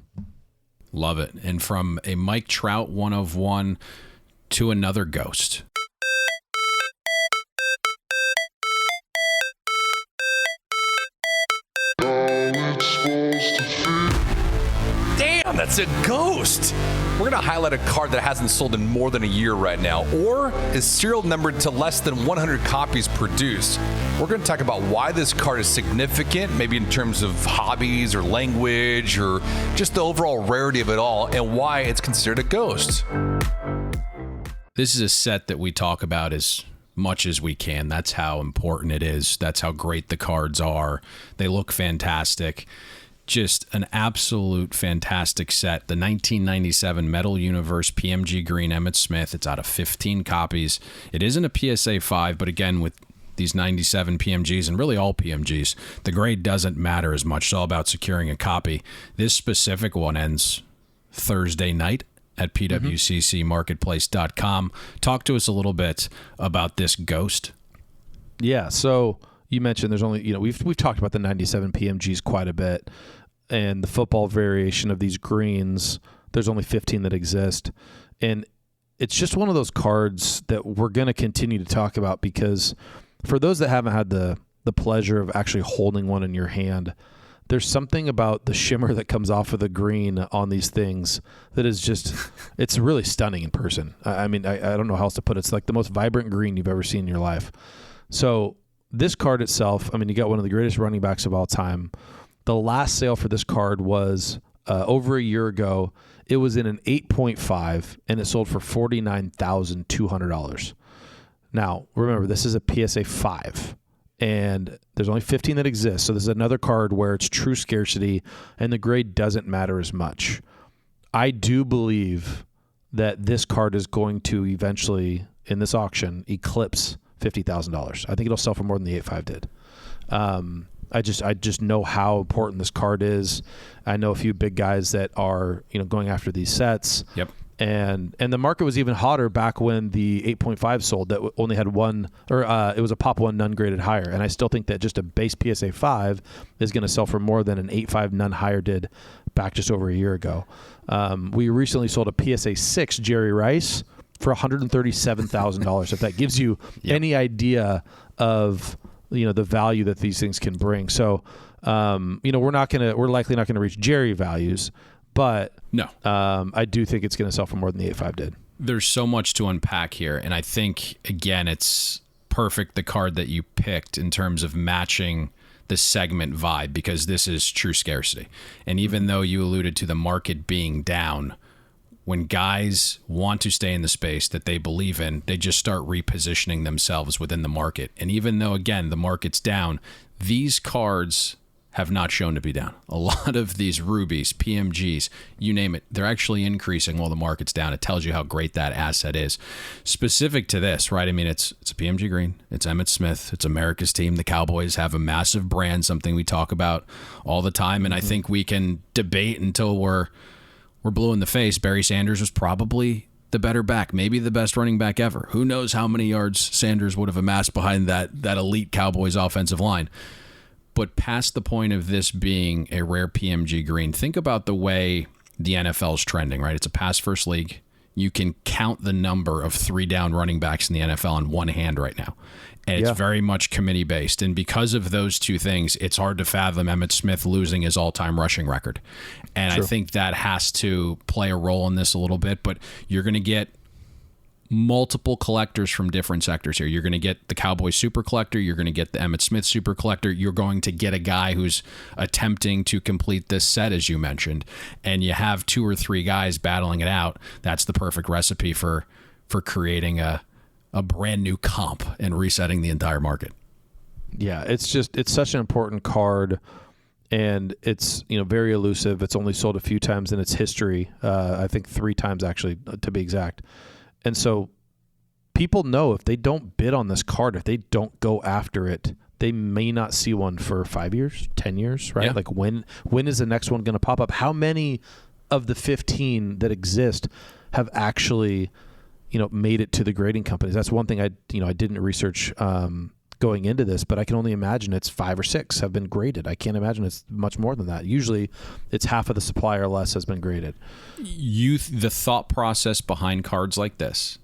[SPEAKER 1] Love it. And from a Mike Trout 1 of 1 to another ghost.
[SPEAKER 3] Damn, that's a ghost. We're going to highlight a card that hasn't sold in more than a year right now, or is serial numbered to less than 100 copies produced. We're going to talk about why this card is significant, maybe in terms of hobbies or language or just the overall rarity of it all, and why it's considered a ghost.
[SPEAKER 1] This is a set that we talk about as much as we can. That's how important it is. That's how great the cards are. They look fantastic. Just an absolute fantastic set. The 1997 Metal Universe PMG Green Emmitt Smith. It's out of 15 copies. It isn't a PSA 5, but again, with these 97 PMGs and really all PMGs, the grade doesn't matter as much. It's all about securing a copy. This specific one ends Thursday night at pwccmarketplace.com. Talk to us a little bit about this ghost.
[SPEAKER 2] Yeah, so you mentioned there's only, we've talked about the 97 PMGs quite a bit, and the football variation of these greens, there's only 15 that exist. And it's just one of those cards that we're going to continue to talk about, because for those that haven't had the pleasure of actually holding one in your hand, there's something about the shimmer that comes off of the green on these things that is just, it's really stunning in person. I mean, I don't know how else to put it. It's like the most vibrant green you've ever seen in your life. So this card itself, I mean, you got one of the greatest running backs of all time. The last sale for this card was over a year ago. It was in an 8.5, and it sold for $49,200. Now, remember, this is a PSA 5, and there's only 15 that exist. So this is another card where it's true scarcity, and the grade doesn't matter as much. I do believe that this card is going to eventually, in this auction, eclipse $50,000. I think it'll sell for more than the 8.5 did. I just know how important this card is. I know a few big guys that are going after these sets.
[SPEAKER 1] Yep.
[SPEAKER 2] And the market was even hotter back when the 8.5 sold that only had one, or it was a pop one none graded higher. And I still think that just a base PSA 5 is going to sell for more than an 8.5 none higher did back just over a year ago. We recently sold a PSA 6 Jerry Rice for $137,000. If that gives you any idea of the value that these things can bring. So we're likely not gonna reach Jerry values, but
[SPEAKER 1] no,
[SPEAKER 2] I do think it's gonna sell for more than the 8.5 did.
[SPEAKER 1] There's so much to unpack here, and I think again it's perfect the card that you picked in terms of matching the segment vibe, because this is true scarcity. And even though you alluded to the market being down, when guys want to stay in the space that they believe in, they just start repositioning themselves within the market. And even though, again, the market's down, these cards have not shown to be down. A lot of these rubies, PMGs, you name it, they're actually increasing while the market's down. It tells you how great that asset is. Specific to this, right? I mean, it's a PMG green. It's Emmitt Smith. It's America's team. The Cowboys have a massive brand, something we talk about all the time. And I think we can debate until we're blue in the face. Barry Sanders was probably the better back, maybe the best running back ever. Who knows how many yards Sanders would have amassed behind that elite Cowboys offensive line. But past the point of this being a rare PMG green, think about the way the NFL is trending, right? It's a pass-first league. You can count the number of 3-down running backs in the NFL on one hand right now. And it's very much committee-based. And because of those two things, it's hard to fathom Emmitt Smith losing his all-time rushing record. And I think that has to play a role in this a little bit. But you're going to get multiple collectors from different sectors here. You're going to get the Cowboys super collector. You're going to get the Emmitt Smith super collector. You're going to get a guy who's attempting to complete this set, as you mentioned. And you have 2 or 3 guys battling it out. That's the perfect recipe for creating a brand new comp and resetting the entire market.
[SPEAKER 2] Yeah, it's such an important card, and it's very elusive. It's only sold a few times in its history. I think 3 times actually, to be exact. And so people know if they don't bid on this card, if they don't go after it, they may not see one for 5 years, 10 years, right? Yeah. Like when is the next one going to pop up? How many of the 15 that exist have actually made it to the grading companies? That's one thing I didn't research going into this, but I can only imagine it's 5 or 6 have been graded. I can't imagine it's much more than that. Usually it's half of the supply or less has been graded.
[SPEAKER 1] The thought process behind cards like this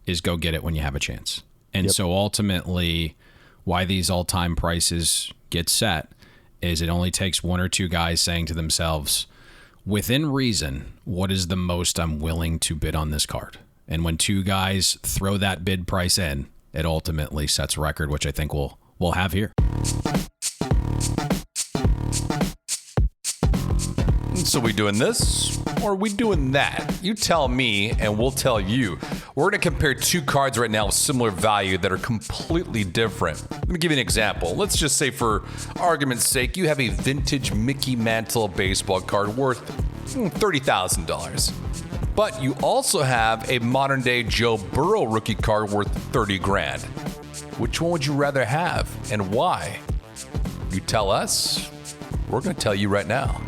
[SPEAKER 1] is go get it when you have a chance. And so ultimately why these all-time prices get set is it only takes 1 or 2 guys saying to themselves, within reason, what is the most I'm willing to bid on this card? And when 2 guys throw that bid price in, it ultimately sets a record, which I think we'll have here.
[SPEAKER 3] So we doing this or are we doing that? You tell me and we'll tell you. We're going to compare 2 cards right now with similar value that are completely different. Let me give you an example. Let's just say for argument's sake, you have a vintage Mickey Mantle baseball card worth $30,000. But you also have a modern day Joe Burrow rookie card worth $30,000. Which one would you rather have and why? You tell us, we're going to tell you right now.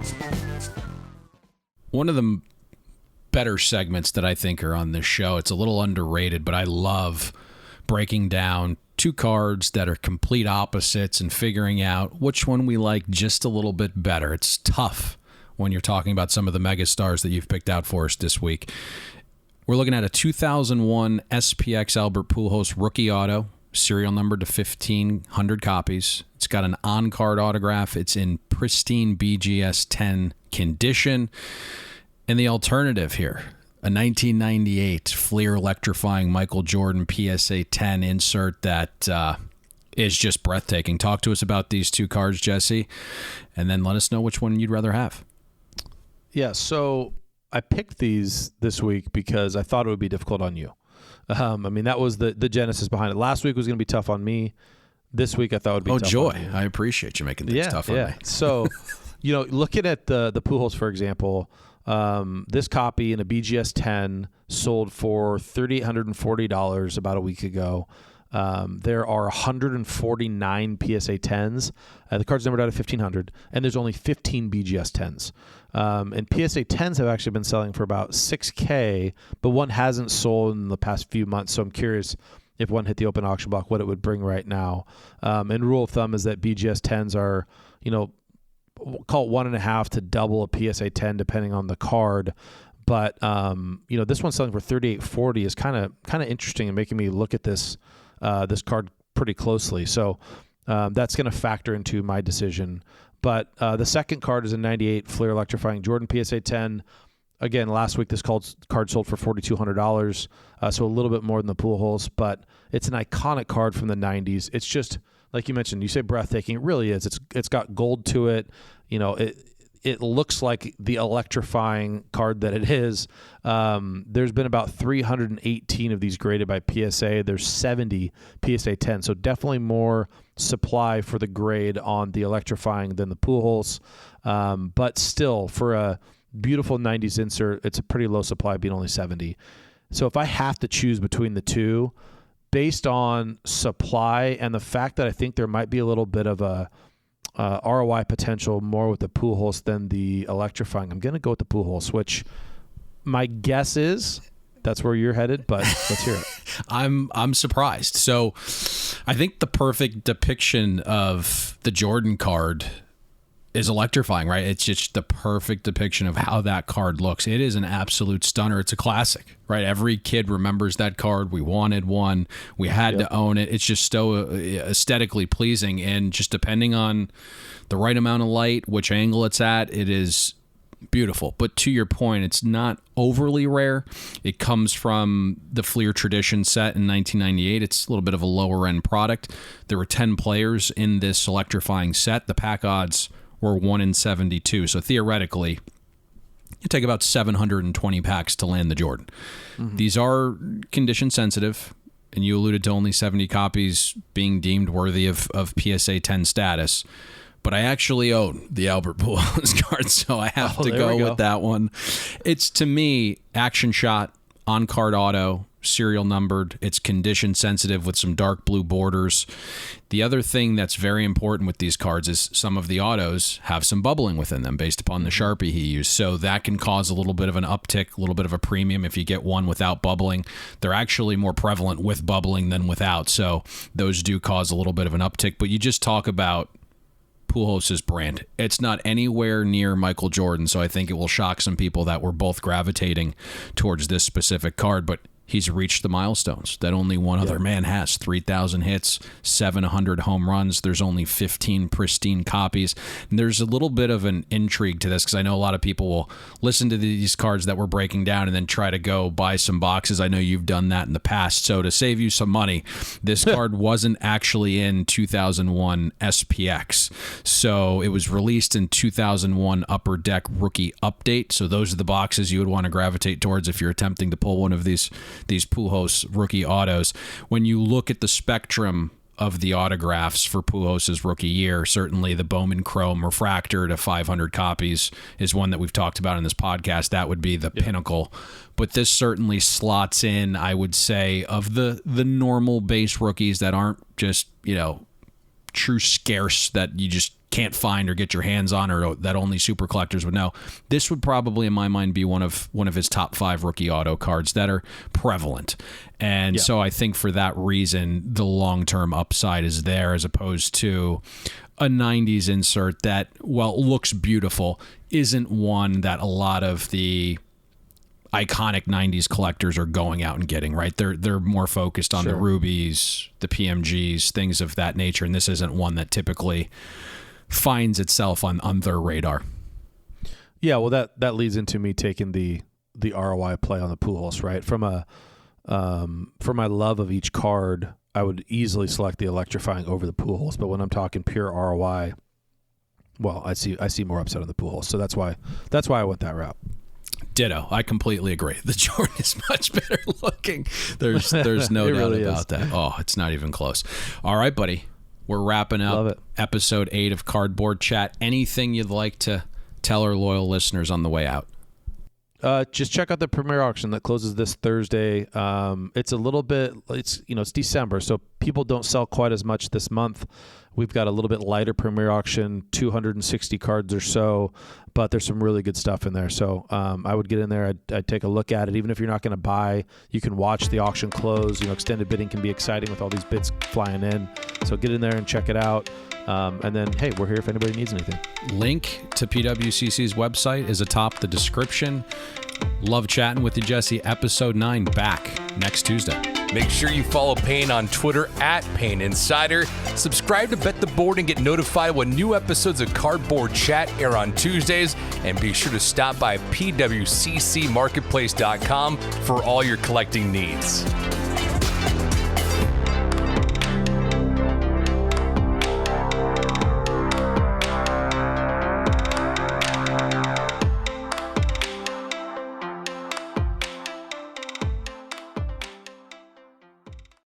[SPEAKER 1] One of the better segments that I think are on this show, it's a little underrated, but I love breaking down 2 cards that are complete opposites and figuring out which one we like just a little bit better. It's tough when you're talking about some of the mega stars that you've picked out for us this week. We're looking at a 2001 SPX Albert Pujols rookie auto, serial number to 1,500 copies. It's got an on-card autograph. It's in pristine BGS 10 condition. And the alternative here, a 1998 Fleer electrifying Michael Jordan PSA 10 insert that is just breathtaking. Talk to us about these 2 cards, Jesse, and then let us know which one you'd rather have.
[SPEAKER 2] Yeah, so I picked these this week because I thought it would be difficult on you. That was the genesis behind it. Last week was going to be tough on me. This week I thought it would be tough
[SPEAKER 1] joy.
[SPEAKER 2] on you.
[SPEAKER 1] I appreciate you making things tough on me.
[SPEAKER 2] So, looking at the Pujols, for example, this copy in a BGS 10 sold for $3,840 about a week ago. There are 149 PSA 10s. The card's numbered out of 1,500, and there's only 15 BGS 10s. And PSA 10s have actually been selling for about $6,000, but one hasn't sold in the past few months, so I'm curious if one hit the open auction block, what it would bring right now. And rule of thumb is that BGS 10s are, call it 1.5 to double a PSA 10 depending on the card. But this one's selling for $3,840 is kind of interesting and making me look at this card pretty closely. So that's going to factor into my decision. But the second card is a 98 Fleer electrifying Jordan PSA 10. Again, last week this card sold for $4,200, so a little bit more than the Pujols, but it's an iconic card from the 90s. It's just, like you mentioned, you say breathtaking. It really is. It's got gold to it. It looks like the electrifying card that it is. There's been about 318 of these graded by PSA. There's 70 PSA 10, so definitely more supply for the grade on the electrifying than the Pujols. But still, for a beautiful 90s insert, it's a pretty low supply, being only 70. So if I have to choose between the 2, based on supply and the fact that I think there might be a little bit of a ROI potential more with the Pujols than the electrifying, I'm going to go with the Pujols, which my guess is that's where you're headed, but let's hear it.
[SPEAKER 1] I'm surprised. So I think the perfect depiction of the Jordan card is electrifying, right? It's just the perfect depiction of how that card looks. It is an absolute stunner. It's a classic, right? Every kid remembers that card. We wanted one. We had to own it. It's just so aesthetically pleasing, and just depending on the right amount of light, which angle it's at, it is beautiful. But to your point, it's not overly rare. It comes from the Fleer Tradition set in 1998. It's a little bit of a lower end product. There were 10 players in this electrifying set. The pack odds were 1 in 72. So theoretically, you take about 720 packs to land the Jordan. These are condition sensitive, and you alluded to only 70 copies being deemed worthy of PSA 10 status. But I actually own the Albert Pujols card, so I have to go with that one. It's, to me, action shot, on-card auto, serial numbered. It's condition sensitive with some dark blue borders. The other thing that's very important with these cards is some of the autos have some bubbling within them based upon the Sharpie he used. So that can cause a little bit of an uptick, a little bit of a premium if you get one without bubbling. They're actually more prevalent with bubbling than without. So those do cause a little bit of an uptick. But you just talk about Pujols' brand. It's not anywhere near Michael Jordan, so I think it will shock some people that we're both gravitating towards this specific card, but he's reached the milestones that only one other man has. 3,000 hits, 700 home runs. There's only 15 pristine copies. And there's a little bit of an intrigue to this because I know a lot of people will listen to these cards that we're breaking down and then try to go buy some boxes. I know you've done that in the past. So to save you some money, this card wasn't actually in 2001 SPX. So it was released in 2001 Upper Deck Rookie Update. So those are the boxes you would want to gravitate towards if you're attempting to pull one of these Pujols rookie autos. When you look at the spectrum of the autographs for Pujols' rookie year, certainly the Bowman Chrome Refractor to 500 copies is one that we've talked about in this podcast. That would be the pinnacle. But this certainly slots in, I would say, of the normal base rookies that aren't just, true scarce that you just can't find or get your hands on, or that only super collectors would know. This would probably, in my mind, be one of his top 5 rookie auto cards that are prevalent. And so I think for that reason, the long-term upside is there, as opposed to a 90s insert that, while looks beautiful, isn't one that a lot of the iconic 90s collectors are going out and getting, right? They're more focused on the rubies, the PMGs, things of that nature, and this isn't one that typically finds itself on their radar.
[SPEAKER 2] Yeah, well, that leads into me taking the ROI play on the Pujols, right? From my love of each card, I would easily select the electrifying over the Pujols, but when I'm talking pure ROI, well, I see more upside on the Pujols, so that's why I went that route.
[SPEAKER 1] Ditto. I completely agree. The Jordan is much better looking. There's no doubt really about that. Oh, it's not even close. All right, buddy. We're wrapping up episode 8 of Cardboard Chat. Anything you'd like to tell our loyal listeners on the way out?
[SPEAKER 2] Just check out the premiere auction that closes this Thursday. It's a little bit, it's December, so people don't sell quite as much this month. We've got a little bit lighter premiere auction, 260 cards or so, but there's some really good stuff in there. So I would get in there. I'd take a look at it. Even if you're not going to buy, you can watch the auction close. Extended bidding can be exciting with all these bids flying in. So get in there and check it out. And then, hey, we're here if anybody needs anything.
[SPEAKER 1] Link to PWCC's website is atop the description. Love chatting with you, Jesse. Episode 9 back next Tuesday.
[SPEAKER 3] Make sure you follow Payne on Twitter at Payne Insider. Subscribe to Bet the Board and get notified when new episodes of Cardboard Chat air on Tuesdays. And be sure to stop by pwccmarketplace.com for all your collecting needs.